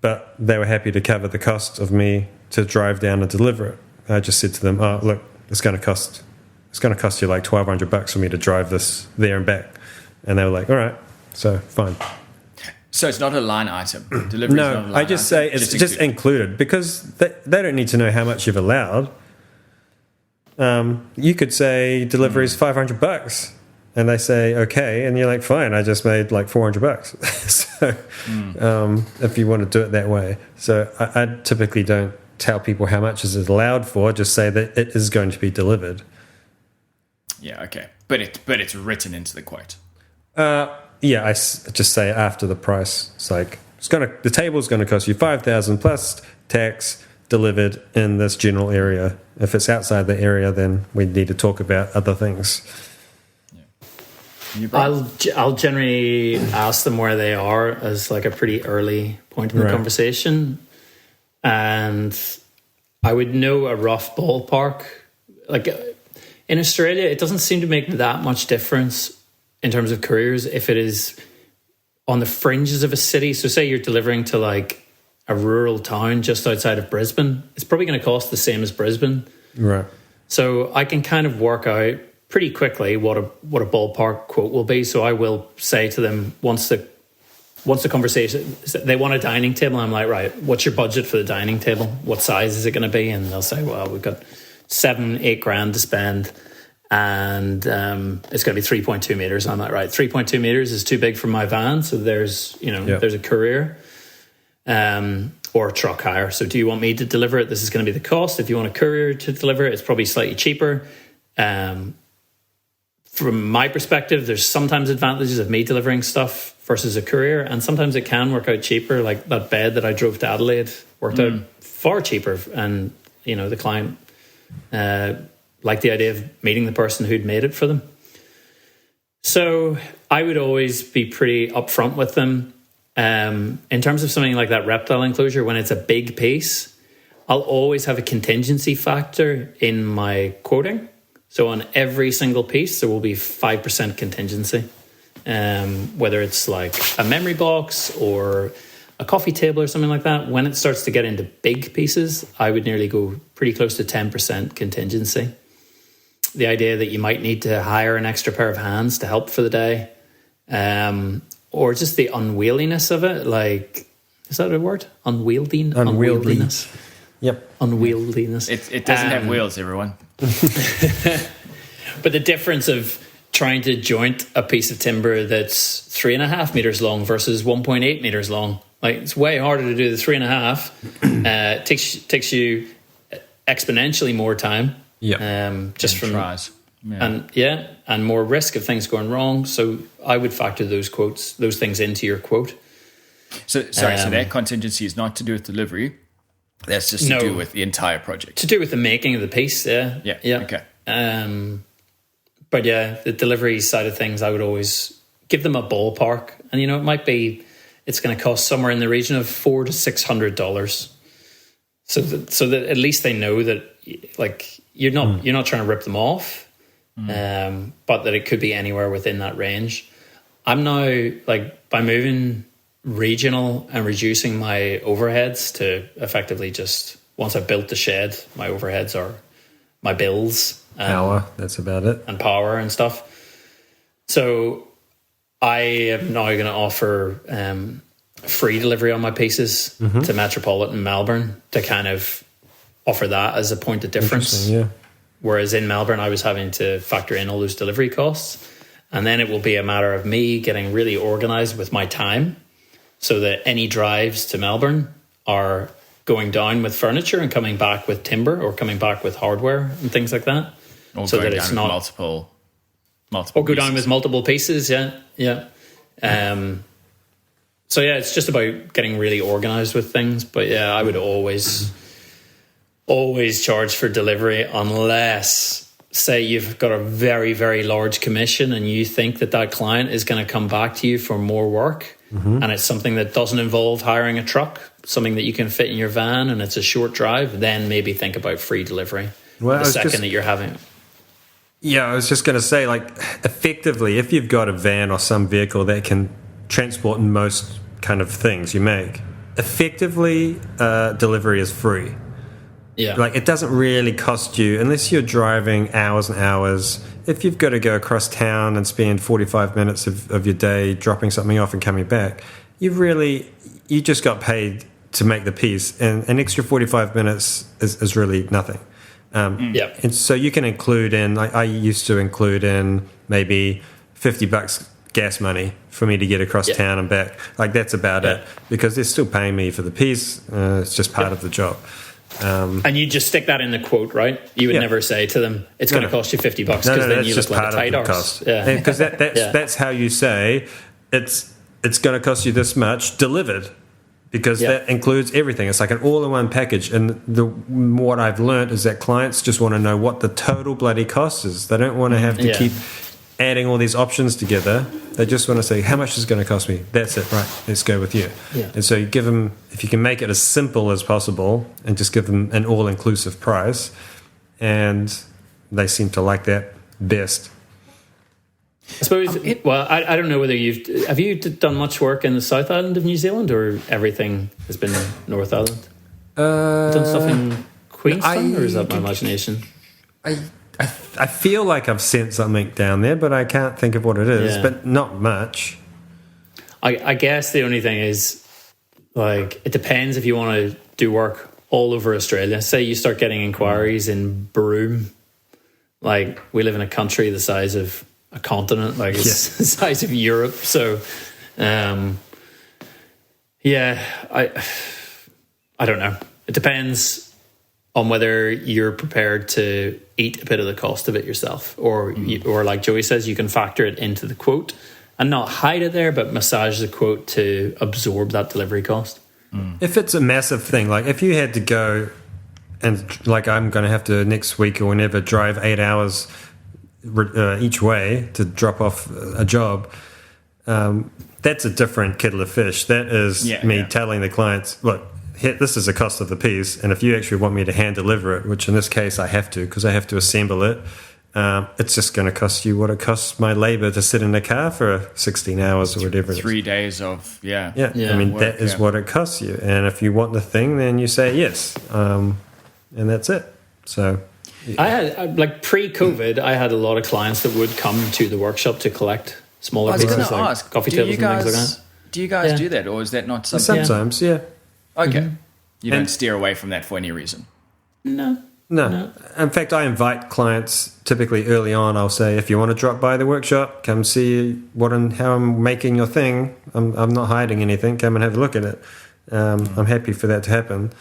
But they were happy to cover the cost of me to drive down and deliver it. I just said to them, "Oh, look, it's going to cost you like $1,200 for me to drive this there and back." And they were like, "All right, so fine." So it's not a line item. Delivery no, is not a line I just item. say it's just included, because they don't need to know how much you've allowed. You could say delivery is $500. And they say, okay, and you're like, fine, I just made like $400. So if you want to do it that way. So I typically don't tell people how much is allowed for, just say that it is going to be delivered. Yeah, okay. But it's written into the quote. Yeah, I just say after the price. It's like, the table is going to cost you $5,000 plus tax, delivered in this general area. If it's outside the area, then we need to talk about other things. I'll generally ask them where they are as like a pretty early point in the conversation, and I would know a rough ballpark. Like in Australia, it doesn't seem to make that much difference in terms of couriers if it is on the fringes of a city. So say you're delivering to like a rural town just outside of Brisbane, it's probably going to cost the same as Brisbane. Right. So I can kind of work out pretty quickly what a ballpark quote will be. So I will say to them once the conversation, they want a dining table. I'm like, right, what's your budget for the dining table? What size is it going to be? And they'll say, well, we've got $7-8 to spend, and it's going to be 3.2 meters. I'm like, right, 3.2 meters is too big for my van. So there's a courier or a truck hire. So do you want me to deliver it? This is going to be the cost. If you want a courier to deliver it, it's probably slightly cheaper. From my perspective, there's sometimes advantages of me delivering stuff versus a courier, and sometimes it can work out cheaper. Like that bed that I drove to Adelaide worked out far cheaper, and the client liked the idea of meeting the person who'd made it for them. So I would always be pretty upfront with them. In terms of something like that reptile enclosure, when it's a big piece, I'll always have a contingency factor in my quoting. So on every single piece, there will be 5% contingency. Whether it's like a memory box or a coffee table or something like that. When it starts to get into big pieces, I would nearly go pretty close to 10% contingency. The idea that you might need to hire an extra pair of hands to help for the day, or just the unwieldiness of it. Like, is that a word? Unwieldiness. Yep. Unwieldiness. It doesn't have wheels, everyone. But the difference of trying to joint a piece of timber that's 3.5 meters long versus 1.8 meters long, like it's way harder to do the 3.5. Takes you exponentially more time. Yeah. Just from tries. Yeah. and more risk of things going wrong. So I would factor those things into your quote. So that contingency is not to do with delivery. That's just to do with the entire project. To do with the making of the piece, yeah. Yeah. Okay. But yeah, the delivery side of things, I would always give them a ballpark. And, it might be, it's going to cost somewhere in the region of $400 to $600. So that at least they know that, like, you're not trying to rip them off, but that it could be anywhere within that range. I'm now, like, by moving regional and reducing my overheads to effectively just, once I've built the shed, my overheads are my bills. Power, that's about it. And power and stuff. So I am now going to offer free delivery on my pieces to Metropolitan Melbourne to kind of offer that as a point of difference. Yeah. Whereas in Melbourne, I was having to factor in all those delivery costs. And then it will be a matter of me getting really organized with my time so that any drives to Melbourne are going down with furniture and coming back with timber or coming back with hardware and things like that. Or so going that it's down not multiple or go pieces. down with multiple pieces. Yeah. So yeah, it's just about getting really organized with things. But yeah, I would always charge for delivery unless, say, you've got a very, very large commission and you think that client is going to come back to you for more work, and it's something that doesn't involve hiring a truck, something that you can fit in your van, and it's a short drive, then maybe think about free delivery the second that you're having it. Yeah, I was just going to say, like, effectively, if you've got a van or some vehicle that can transport most kind of things you make, effectively, delivery is free. Yeah. Like, it doesn't really cost you, unless you're driving hours and hours. If you've got to go across town and spend 45 minutes of your day dropping something off and coming back, you just got paid to make the piece, and an extra 45 minutes is really nothing. And so you can include in, like, I used to include in maybe $50 gas money for me to get across town and back. Like, that's about it, because they're still paying me for the piece. It's just part of the job. And you just stick that in the quote, right? You would never say to them, it's going to cost you $50 because then you look like a tight arse. Yeah, because that's how you say it's going to cost you this much delivered. Because that includes everything. It's like an all-in-one package. And what I've learned is that clients just want to know what the total bloody cost is. They don't want to have to keep adding all these options together. They just want to say, how much is it going to cost me? That's it, right? Let's go with you. Yeah. And so you give them, if you can make it as simple as possible and just give them an all-inclusive price, and they seem to like that best. suppose. I don't know whether have you done much work in the South Island of New Zealand, or everything has been North Island? Done stuff in Queenstown, or is that my imagination? I feel like I've sent something down there, but I can't think of what it is. Yeah. But not much. I guess the only thing is, like, it depends if you want to do work all over Australia. Say you start getting inquiries in Broome. Like, we live in a country the size of a continent, like it's the size of Europe. So, I don't know. It depends on whether you're prepared to eat a bit of the cost of it yourself, or like Joey says, you can factor it into the quote and not hide it there, but massage the quote to absorb that delivery cost. If it's a massive thing, like if you had to go and, like, I'm going to have to next week or whenever drive 8 hours each way to drop off a job, that's a different kettle of fish. That is me telling the clients, look, this is the cost of the piece, and if you actually want me to hand deliver it, which in this case I have to because I have to assemble it, it's just going to cost you what it costs my labor to sit in the car for 16 hours or whatever. 3 days of I mean, work, that is what it costs you, and if you want the thing, then you say yes, and that's it. So I had, like, pre-COVID, I had a lot of clients that would come to the workshop to collect smaller pieces, like coffee tables and things like that. Do you guys do that, or is that not something? Sometimes, yeah. Okay. You don't steer away from that for any reason? No. In fact, I invite clients typically early on. I'll say, if you want to drop by the workshop, come see what and how I'm making your thing. I'm not hiding anything. Come and have a look at it. I'm happy for that to happen.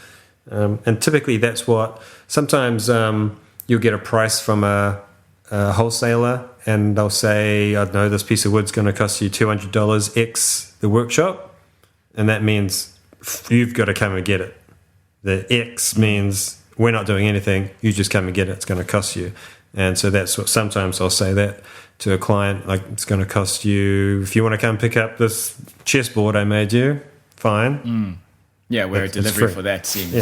And typically that's what, sometimes you'll get a price from a wholesaler, and they'll say, I don't know, this piece of wood's going to cost you $200 X the workshop. And that means you've got to come and get it. The X means we're not doing anything. You just come and get it. It's going to cost you. And so that's what, sometimes I'll say that to a client, like, it's going to cost you, if you want to come pick up this chessboard I made you, fine. Yeah, where a delivery for that seems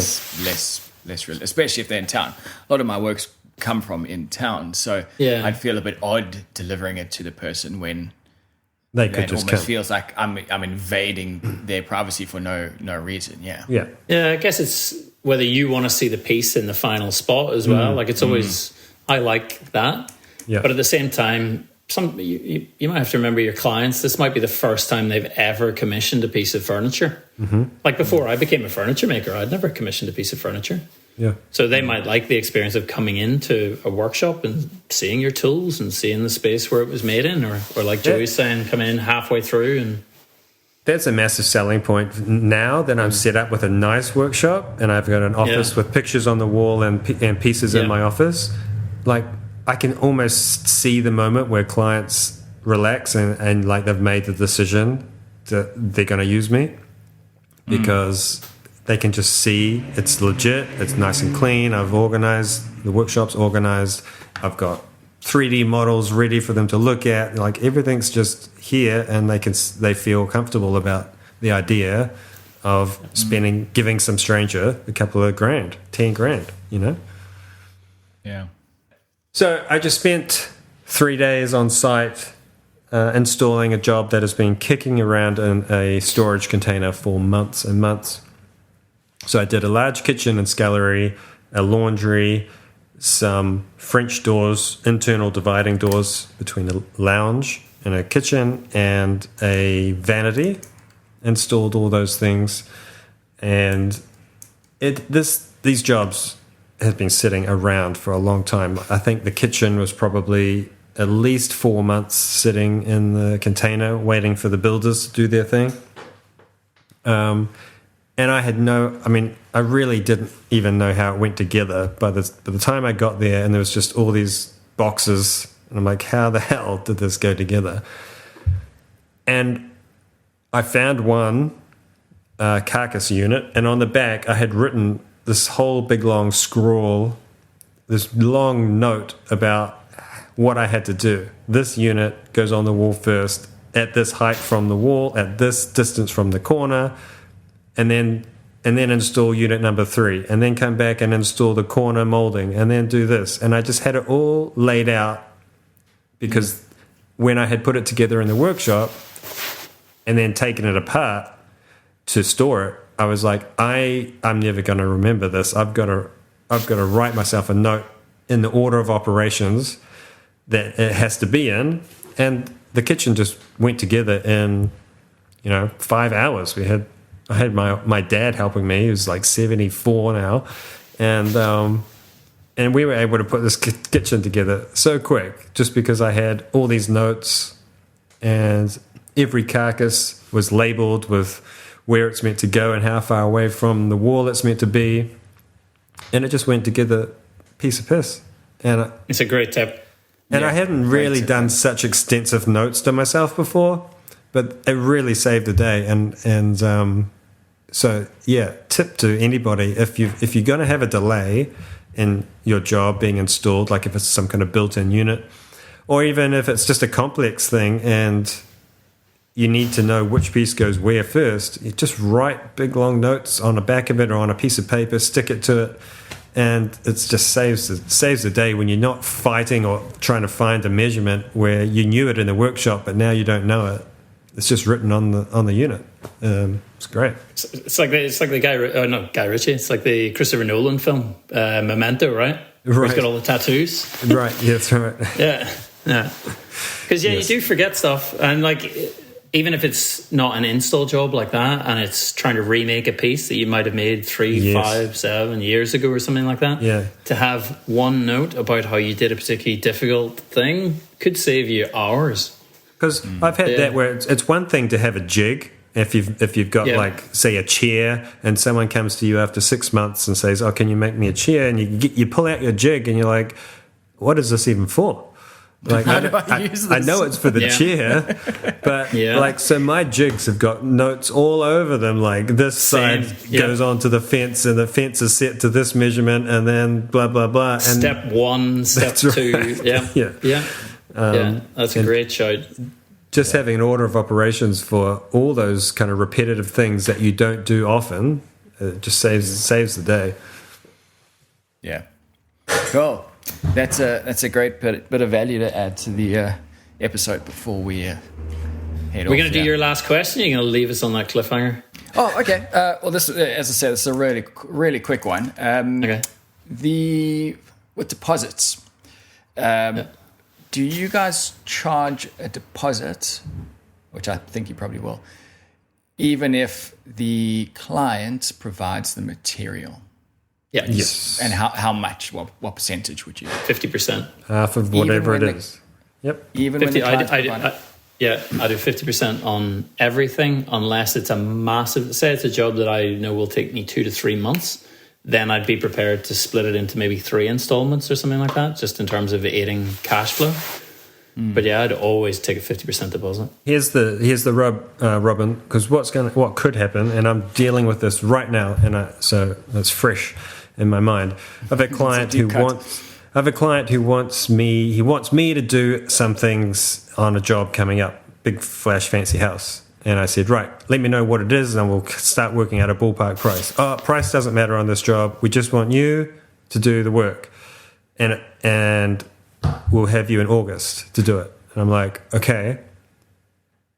less real, especially if they're in town. A lot of my works come from in town, so I'd feel a bit odd delivering it to the person when they could just almost come. Feels like I'm invading their privacy for no reason. Yeah. I guess it's whether you want to see the piece in the final spot as well. Like, it's always, I like that, but at the same time, you might have to remember your clients. This might be the first time they've ever commissioned a piece of furniture. Like, before I became a furniture maker, I'd never commissioned a piece of furniture. So they might like the experience of coming into a workshop and seeing your tools and seeing the space where it was made in, or like Joey's saying, coming in halfway through. And that's a massive selling point now that I'm set up with a nice workshop and I've got an office with pictures on the wall and pieces in my office. Like, I can almost see the moment where clients relax and like they've made the decision that they're going to use me, because they can just see it's legit, it's nice and clean. I've organized, the workshop's organized. I've got 3D models ready for them to look at. Like, everything's just here, and they feel comfortable about the idea of giving some stranger a couple of grand, 10 grand, you know? Yeah. So I just spent 3 days on site installing a job that has been kicking around in a storage container for months and months. So I did a large kitchen and scullery, a laundry, some French doors, internal dividing doors between a lounge and a kitchen, and a vanity. Installed all those things, and these jobs have been sitting around for a long time. I think the kitchen was probably at least 4 months sitting in the container waiting for the builders to do their thing. And I really didn't even know how it went together by the time I got there, and there was just all these boxes, and I'm like, how the hell did this go together? And I found one carcass unit, and on the back I had written this whole big long scrawl, this long note about what I had to do. This unit goes on the wall first, at this height from the wall, at this distance from the corner, and then install unit number 3, and then come back and install the corner molding, and then do this. And I just had it all laid out, because when I had put it together in the workshop and then taken it apart to store it, I was like, I'm never going to remember this. I've got to write myself a note in the order of operations that it has to be in. And the kitchen just went together in, 5 hours. I had my dad helping me, who's like 74 now, and we were able to put this kitchen together so quick, just because I had all these notes, and every carcass was labeled with where it's meant to go and how far away from the wall it's meant to be, and it just went together piece of piss. And it's a great tip. And I hadn't really done such extensive notes to myself before, but it really saved the day. So tip to anybody, if you're going to have a delay in your job being installed, like if it's some kind of built-in unit, or even if it's just a complex thing and you need to know which piece goes where first, you just write big long notes on the back of it or on a piece of paper, stick it to it, and it just saves the day when you're not fighting or trying to find a measurement where you knew it in the workshop but now you don't know it. It's just written on the unit. It's great. It's like the not Guy Ritchie. It's like the Christopher Nolan film, Memento, right? Where he's got all the tattoos. Right. Yeah, that's right. Yeah. Because you do forget stuff, and like even if it's not an install job like that, and it's trying to remake a piece that you might have made 3, 5, 7 years ago or something like that. Yeah. To have one note about how you did a particularly difficult thing could save you hours. Because I've had that where it's one thing to have a jig if you've got like, say, a chair, and someone comes to you after 6 months and says, "Oh, can you make me a chair?" And you pull out your jig and you're like, "What is this even for?" Like, How do I use this? I know it's for the chair, but like, so my jigs have got notes all over them. Like this side goes onto the fence, and the fence is set to this measurement, and then blah blah blah. And step 1, step 2, that's a great shout. Just having an order of operations for all those kind of repetitive things that you don't do often, it just saves the day. Yeah, cool. That's a great bit of value to add to the episode before we head off. We're going to do your last question. You're going to leave us on that cliffhanger. Oh, okay. Well, this, as I said, this is a really quick one. Okay. With deposits, do you guys charge a deposit, which I think you probably will, even if the client provides the material? Yeah. Yes. And how much? What percentage would you? 50%. Half of whatever it is. Yep. Even 50, when the I do 50% on everything, unless it's a massive. Say it's a job that I know will take me 2 to 3 months. Then I'd be prepared to split it into maybe 3 installments or something like that, just in terms of aiding cash flow. But I'd always take a 50% deposit. Here's the rub, Robin, because what could happen, and I'm dealing with this right now, and so it's fresh in my mind. I have a client who wants me to do some things on a job coming up, big flash fancy house. And I said, right, let me know what it is, and we'll start working out a ballpark price. Oh, price doesn't matter on this job. We just want you to do the work, and we'll have you in August to do it. And I'm like, okay,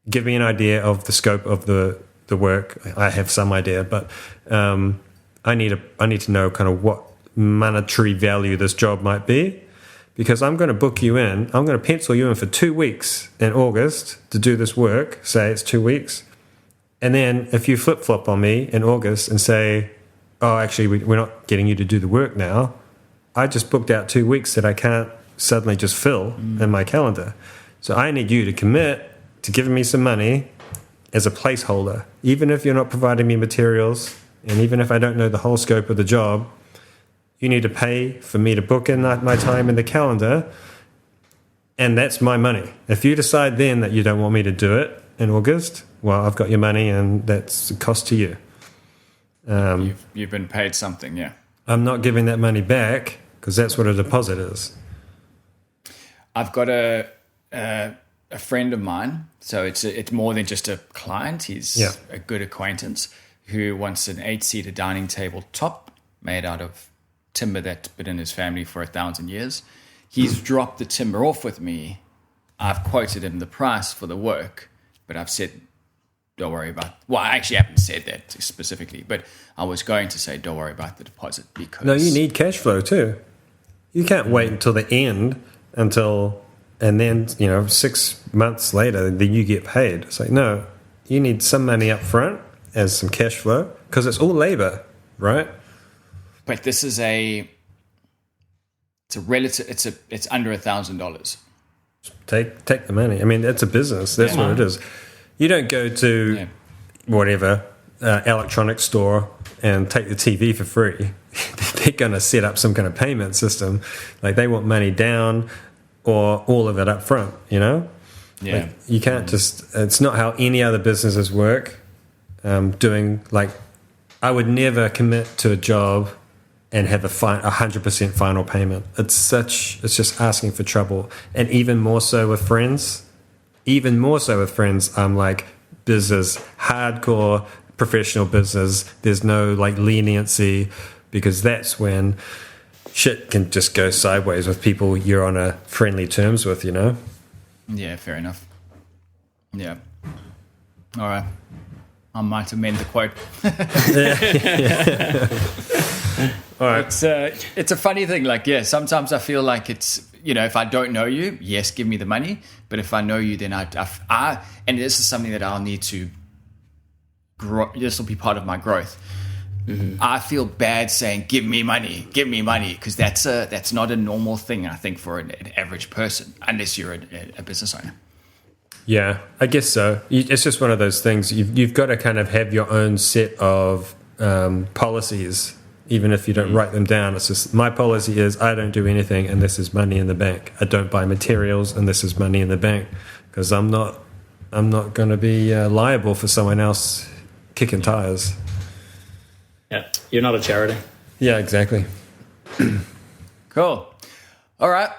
give me an idea of the scope of the work. I have some idea, but I need to know kind of what monetary value this job might be, because I'm going to book you in. I'm going to pencil you in for 2 weeks in August to do this work. Say it's 2 weeks. And then if you flip-flop on me in August and say, oh, actually, we're not getting you to do the work now, I just booked out 2 weeks that I can't suddenly just fill in my calendar. So I need you to commit to giving me some money as a placeholder. Even if you're not providing me materials, and even if I don't know the whole scope of the job, you need to pay for me to book in my time in the calendar, and that's my money. If you decide then that you don't want me to do it in August, well, I've got your money, and that's a cost to you. You've been paid something, yeah. I'm not giving that money back, because that's what a deposit is. I've got a friend of mine, so it's more than just a client. He's a good acquaintance who wants an 8-seater dining table top made out of timber that's been in his family for 1,000 years. He's dropped the timber off with me I've quoted him the price for the work, but I've said, don't worry about. Well, I actually haven't said that specifically, but I was going to say, don't worry about the deposit because. No, you need cash flow too. You can't wait until the end and then 6 months later, then you get paid. It's like, no, you need some money up front as some cash flow because it's all labor, right? But this is it's under $1,000. Take the money. I mean, it's a business. That's what it is. You don't go to whatever electronics store and take the TV for free. They're going to set up some kind of payment system. Like they want money down or all of it up front, Yeah. Like, you can't it's not how any other businesses work. I would never commit to a job and have a 100% final payment. It's just asking for trouble. And even more so with friends, I'm like, business, hardcore professional business. There's no like leniency because that's when shit can just go sideways with people you're on a friendly terms with, Yeah, fair enough. Yeah. All right. I might amend the quote. All right. It's a funny thing. Like, sometimes I feel like it's, if I don't know you, yes, give me the money. But if I know you, then and this is something that I'll need to grow. This will be part of my growth. Mm-hmm. I feel bad saying, give me money, because that's not a normal thing, I think, for an average person, unless you're a business owner. Yeah, I guess so. It's just one of those things. You've got to kind of have your own set of policies, even if you don't write them down. It's just, my policy is I don't do anything, and this is money in the bank. I don't buy materials, and this is money in the bank, because I'm not going to be liable for someone else kicking tires. Yeah, you're not a charity. Yeah, exactly. Cool. All right.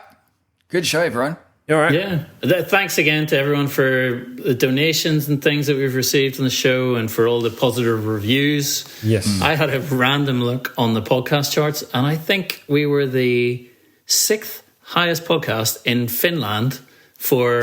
Good show, everyone. All right. Yeah. Thanks again to everyone for the donations and things that we've received on the show and for all the positive reviews. Yes. I had a random look on the podcast charts, and I think we were the 6th highest podcast in Finland for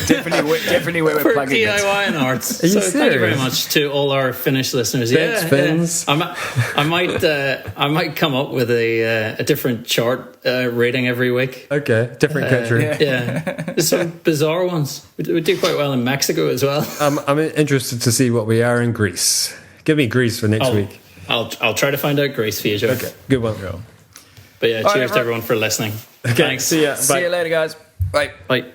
definitely where we're for plugging DIY and arts. Are you so thank you very serious? much to all our Finnish listeners. Thanks, Finns. I might come up with a different chart rating every week. Okay, different country. Yeah, there's some bizarre ones. We do quite well in Mexico as well. I'm interested to see what we are in Greece. Give me Greece for next week. I'll try to find out Greece for you, Joe. Okay, good one. But yeah, All cheers right, to everyone for listening. Okay, Thanks. see ya. Bye. See you later, guys. Bye. Bye.